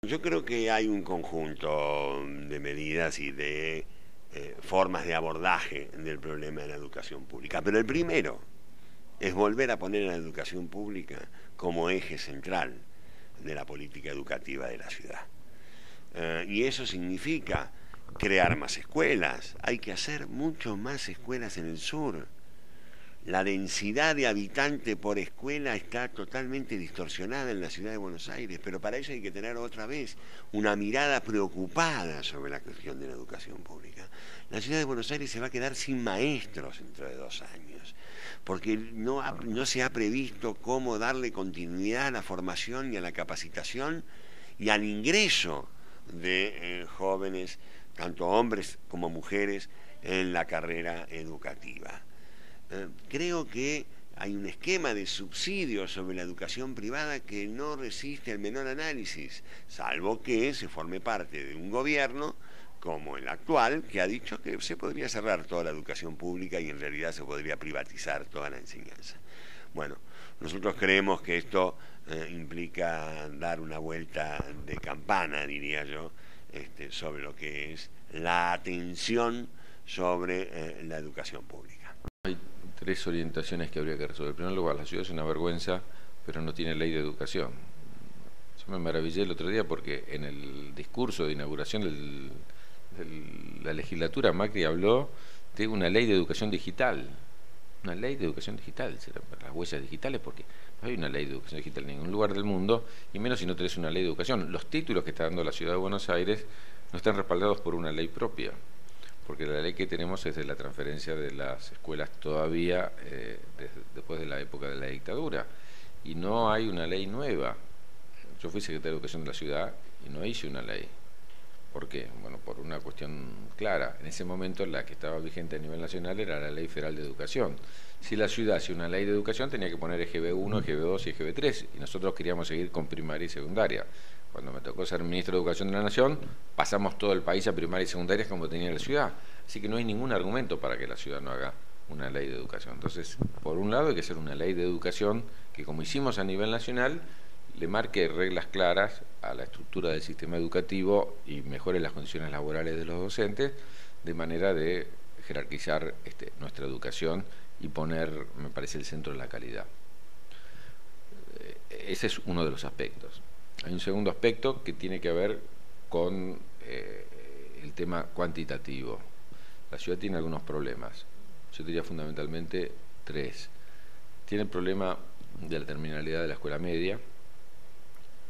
Yo creo que hay un conjunto de medidas y de formas de abordaje del problema de la educación pública. Pero el primero es volver a poner a la educación pública como eje central de la política educativa de la ciudad. Y eso significa crear más escuelas. Hay que hacer mucho más escuelas en el sur. La densidad de habitante por escuela está totalmente distorsionada en la ciudad de Buenos Aires, pero para eso hay que tener otra vez una mirada preocupada sobre la cuestión de la educación pública. La ciudad de Buenos Aires se va a quedar sin maestros dentro de 2 años, porque no se ha previsto cómo darle continuidad a la formación y a la capacitación y al ingreso de jóvenes, tanto hombres como mujeres, en la carrera educativa. Creo que hay un esquema de subsidios sobre la educación privada que no resiste el menor análisis, salvo que se forme parte de un gobierno como el actual, que ha dicho que se podría cerrar toda la educación pública y en realidad se podría privatizar toda la enseñanza. Bueno, nosotros creemos que esto implica dar una vuelta de campana, diría yo, sobre lo que es la atención sobre la educación pública. Hay 3 orientaciones que habría que resolver. En primer lugar, la ciudad es una vergüenza, pero no tiene ley de educación. Yo me maravillé el otro día porque en el discurso de inauguración de la legislatura Macri habló de una ley de educación digital. Una ley de educación digital, será para las huellas digitales, porque no hay una ley de educación digital en ningún lugar del mundo, y menos si no tenés una ley de educación. Los títulos que está dando la ciudad de Buenos Aires no están respaldados por una ley propia, porque la ley que tenemos es de la transferencia de las escuelas todavía después de la época de la dictadura, y no hay una ley nueva. Yo fui secretario de Educación de la ciudad y no hice una ley. ¿Por qué? Bueno, por una cuestión clara. En ese momento la que estaba vigente a nivel nacional era la Ley Federal de Educación. Si la ciudad hacía una ley de educación tenía que poner EGB1, EGB2 y EGB3, y nosotros queríamos seguir con primaria y secundaria. Cuando me tocó ser ministro de Educación de la Nación, pasamos todo el país a primaria y secundaria como tenía la ciudad. Así que no hay ningún argumento para que la ciudad no haga una ley de educación. Entonces, por un lado hay que hacer una ley de educación que, como hicimos a nivel nacional, le marque reglas claras a la estructura del sistema educativo y mejore las condiciones laborales de los docentes, de manera de jerarquizar nuestra educación y poner, me parece, el centro de la calidad. Ese es uno de los aspectos. Hay un segundo aspecto que tiene que ver con el tema cuantitativo. La ciudad tiene algunos problemas. Yo diría fundamentalmente 3. Tiene el problema de la terminalidad de la escuela media.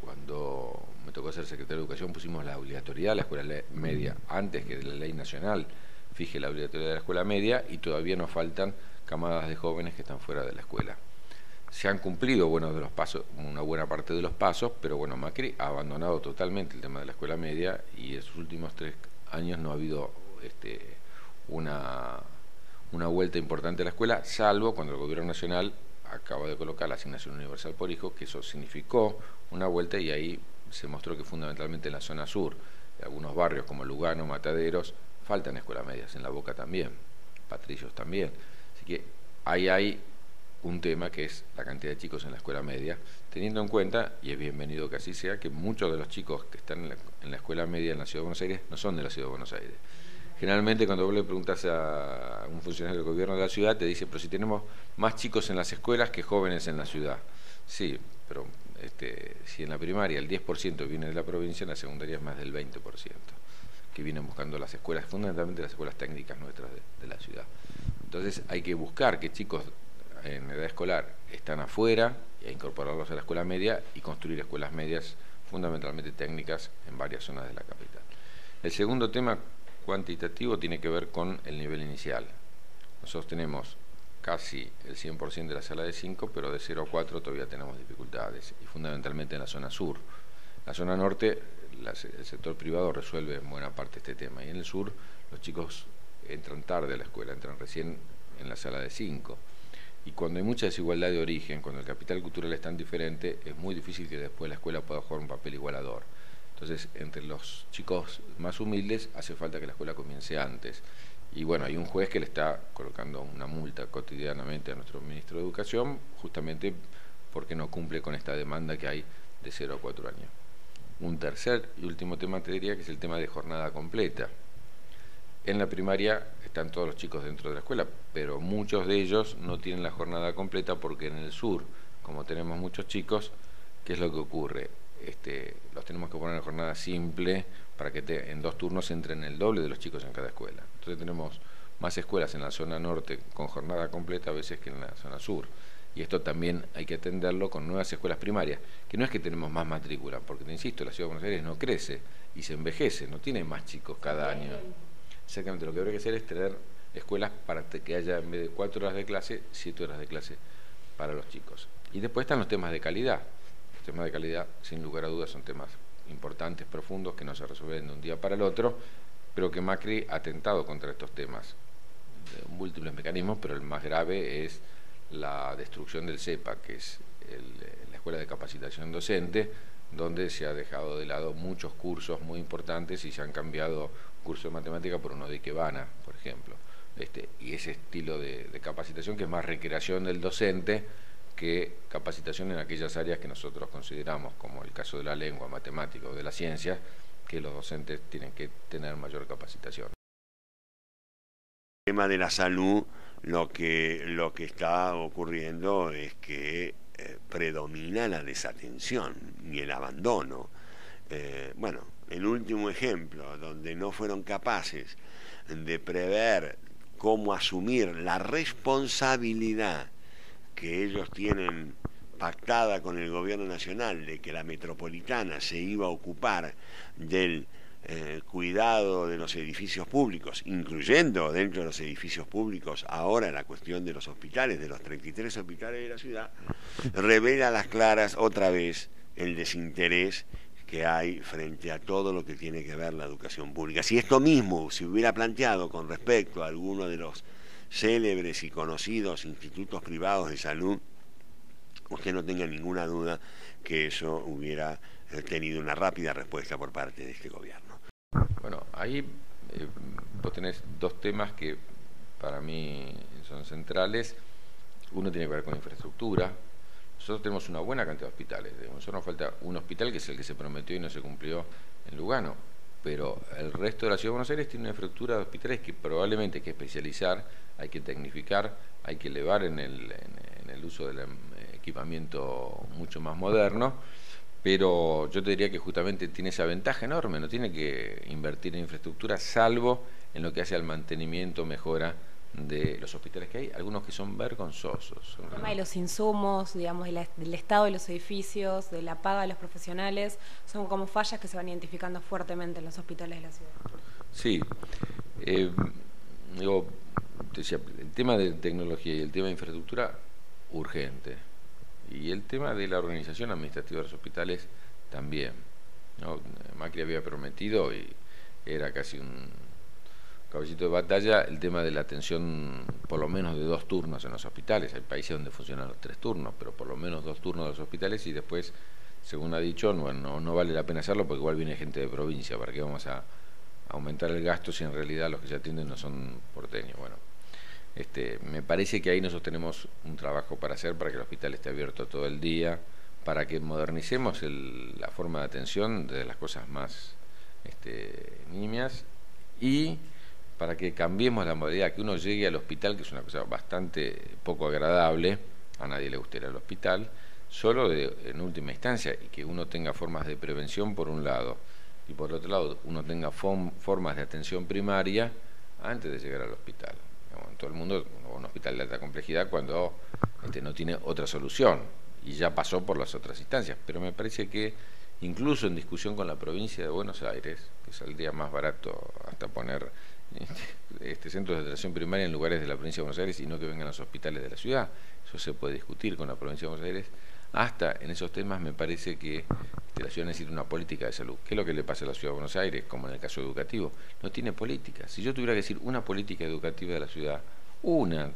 Cuando me tocó ser secretario de Educación pusimos la obligatoriedad de la escuela media antes que de la ley nacional fije la obligatoriedad de la escuela media, y todavía nos faltan camadas de jóvenes que están fuera de la escuela. Se han cumplido una buena parte de los pasos, pero bueno, Macri ha abandonado totalmente el tema de la escuela media y en sus últimos 3 años no ha habido una vuelta importante a la escuela, salvo cuando el gobierno nacional acaba de colocar la asignación universal por hijo, que eso significó una vuelta, y ahí se mostró que fundamentalmente en la zona sur, de algunos barrios como Lugano, Mataderos, faltan escuelas medias, en La Boca también, Patricios también. Así que ahí hay un tema que es la cantidad de chicos en la escuela media, teniendo en cuenta, y es bienvenido que así sea, que muchos de los chicos que están en la escuela media en la Ciudad de Buenos Aires no son de la Ciudad de Buenos Aires. Generalmente cuando vos le preguntas a un funcionario del gobierno de la ciudad, te dice, pero si tenemos más chicos en las escuelas que jóvenes en la ciudad. Sí, pero si en la primaria el 10% viene de la provincia, en la secundaria es más del 20% que vienen buscando las escuelas, fundamentalmente las escuelas técnicas nuestras de la ciudad. Entonces hay que buscar que chicos en edad escolar están afuera e incorporarlos a la escuela media y construir escuelas medias fundamentalmente técnicas en varias zonas de la capital. El segundo tema cuantitativo tiene que ver con el nivel inicial. Nosotros tenemos casi el 100% de la sala de 5, pero de 0 a 4 todavía tenemos dificultades, y fundamentalmente en la zona sur. En la zona norte el sector privado resuelve en buena parte este tema, y en el sur los chicos entran tarde a la escuela, entran recién en la sala de 5. Y cuando hay mucha desigualdad de origen, cuando el capital cultural es tan diferente, es muy difícil que después la escuela pueda jugar un papel igualador. Entonces, entre los chicos más humildes hace falta que la escuela comience antes. Y bueno, hay un juez que le está colocando una multa cotidianamente a nuestro ministro de Educación, justamente porque no cumple con esta demanda que hay de 0 a 4 años. Un tercer y último tema te diría que es el tema de jornada completa. En la primaria están todos los chicos dentro de la escuela, pero muchos de ellos no tienen la jornada completa porque en el sur, como tenemos muchos chicos, ¿qué es lo que ocurre? Los tenemos que poner en jornada simple para que en 2 turnos entren el doble de los chicos en cada escuela. Entonces tenemos más escuelas en la zona norte con jornada completa a veces que en la zona sur. Y esto también hay que atenderlo con nuevas escuelas primarias, que no es que tenemos más matrícula, porque te insisto, la Ciudad de Buenos Aires no crece y se envejece, no tiene más chicos cada año. Exactamente, lo que habría que hacer es tener escuelas para que haya, en vez de 4 horas de clase, 7 horas de clase para los chicos. Y después están los temas de calidad. Los temas de calidad, sin lugar a dudas, son temas importantes, profundos, que no se resuelven de un día para el otro, pero que Macri ha atentado contra estos temas de múltiples mecanismos, pero el más grave es la destrucción del CEPA, que es la Escuela de Capacitación Docente, donde se ha dejado de lado muchos cursos muy importantes y se han cambiado cursos de matemática por uno de Ikebana, por ejemplo. Y ese estilo de capacitación que es más recreación del docente que capacitación en aquellas áreas que nosotros consideramos, como el caso de la lengua, matemática o de la ciencia, que los docentes tienen que tener mayor capacitación. El tema de la salud, lo que está ocurriendo es que predomina la desatención y el abandono. Bueno, el último ejemplo, donde no fueron capaces de prever cómo asumir la responsabilidad que ellos tienen pactada con el gobierno nacional de que la metropolitana se iba a ocupar del cuidado de los edificios públicos, incluyendo dentro de los edificios públicos ahora la cuestión de los hospitales, de los 33 hospitales de la ciudad, revela a las claras otra vez el desinterés que hay frente a todo lo que tiene que ver la educación pública. Si esto mismo se hubiera planteado con respecto a alguno de los célebres y conocidos institutos privados de salud, usted no tenga ninguna duda que eso hubiera tenido una rápida respuesta por parte de este gobierno. Bueno, ahí vos tenés 2 temas que para mí son centrales. Uno tiene que ver con infraestructura. Nosotros tenemos una buena cantidad de hospitales. Nosotros nos falta un hospital que es el que se prometió y no se cumplió en Lugano. Pero el resto de la Ciudad de Buenos Aires tiene una infraestructura de hospitales que probablemente hay que especializar, hay que tecnificar, hay que elevar en el uso del equipamiento mucho más moderno, pero yo te diría que justamente tiene esa ventaja enorme, no tiene que invertir en infraestructura, salvo en lo que hace al mantenimiento, mejora de los hospitales que hay, algunos que son vergonzosos. El tema de los insumos, digamos, del estado de los edificios, de la paga de los profesionales, son como fallas que se van identificando fuertemente en los hospitales de la ciudad. Sí, digo, decía, el tema de tecnología y el tema de infraestructura, urgente. Y el tema de la organización administrativa de los hospitales también, ¿no? Macri había prometido, y era casi un caballito de batalla, el tema de la atención por lo menos de 2 turnos en los hospitales. Hay países donde funcionan los 3 turnos, pero por lo menos 2 turnos de los hospitales, y después, según ha dicho, no vale la pena hacerlo porque igual viene gente de provincia. ¿Para qué vamos a aumentar el gasto si en realidad los que se atienden no son porteños? Bueno, me parece que ahí nosotros tenemos un trabajo para hacer para que el hospital esté abierto todo el día, para que modernicemos la forma de atención de las cosas más nimias, y para que cambiemos la modalidad, que uno llegue al hospital, que es una cosa bastante poco agradable, a nadie le gusta ir al hospital, solo en última instancia, y que uno tenga formas de prevención por un lado, y por otro lado uno tenga formas de atención primaria antes de llegar al hospital. En todo el mundo, un hospital de alta complejidad cuando no tiene otra solución, y ya pasó por las otras instancias, pero me parece que incluso en discusión con la provincia de Buenos Aires, que saldría más barato hasta poner centros de atención primaria en lugares de la provincia de Buenos Aires y no que vengan a los hospitales de la ciudad, eso se puede discutir con la provincia de Buenos Aires. Hasta en esos temas me parece que la ciudad necesita una política de salud. ¿Qué es lo que le pasa a la ciudad de Buenos Aires, como en el caso educativo? No tiene política. Si yo tuviera que decir una política educativa de la ciudad, una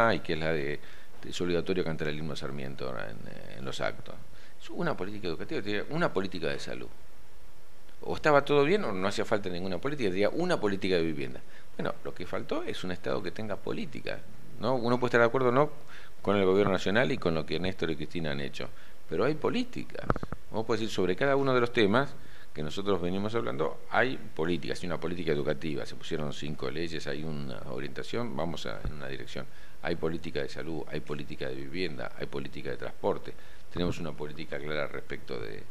hay, que es la es obligatorio cantar el himno Sarmiento en los actos. Es una política educativa, una política de salud. O estaba todo bien o no hacía falta ninguna política, diría una política de vivienda. Bueno, lo que faltó es un Estado que tenga política, ¿no? Uno puede estar de acuerdo no con el gobierno nacional y con lo que Néstor y Cristina han hecho, pero hay políticas. Vos podés decir, sobre cada uno de los temas que nosotros venimos hablando, hay políticas, hay una política educativa, se pusieron 5 leyes, hay una orientación, vamos en una dirección. Hay política de salud, hay política de vivienda, hay política de transporte, tenemos una política clara respecto de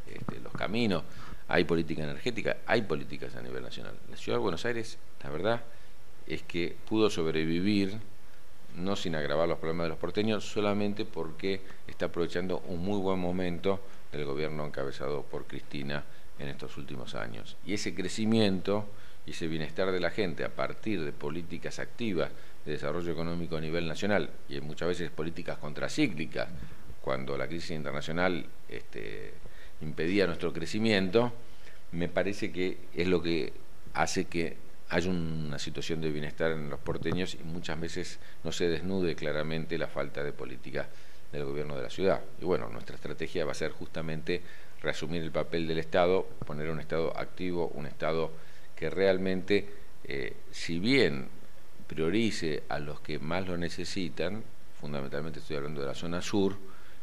los caminos, hay política energética, hay políticas a nivel nacional. La Ciudad de Buenos Aires, la verdad, es que pudo sobrevivir, no sin agravar los problemas de los porteños, solamente porque está aprovechando un muy buen momento del gobierno encabezado por Cristina en estos últimos años. Y ese crecimiento y ese bienestar de la gente a partir de políticas activas de desarrollo económico a nivel nacional y muchas veces políticas contracíclicas, cuando la crisis internacional impedía nuestro crecimiento, me parece que es lo que hace que haya una situación de bienestar en los porteños y muchas veces no se desnude claramente la falta de política del gobierno de la ciudad. Y bueno, nuestra estrategia va a ser justamente reasumir el papel del Estado, poner un Estado activo, un Estado que realmente, si bien priorice a los que más lo necesitan, fundamentalmente estoy hablando de la zona sur,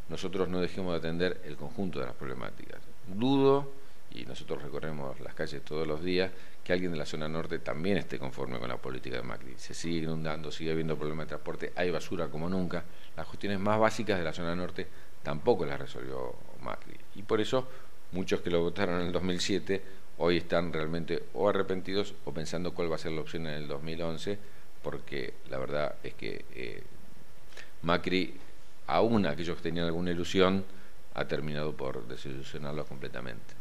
nosotros no dejemos de atender el conjunto de las problemáticas. Dudo, y nosotros recorremos las calles todos los días, que alguien de la zona norte también esté conforme con la política de Macri. Se sigue inundando, sigue habiendo problemas de transporte, hay basura como nunca. Las cuestiones más básicas de la zona norte tampoco las resolvió Macri. Y por eso muchos que lo votaron en el 2007 hoy están realmente o arrepentidos o pensando cuál va a ser la opción en el 2011, porque la verdad es que Macri, aún aquellos que tenían alguna ilusión, ha terminado por desilusionarlos completamente.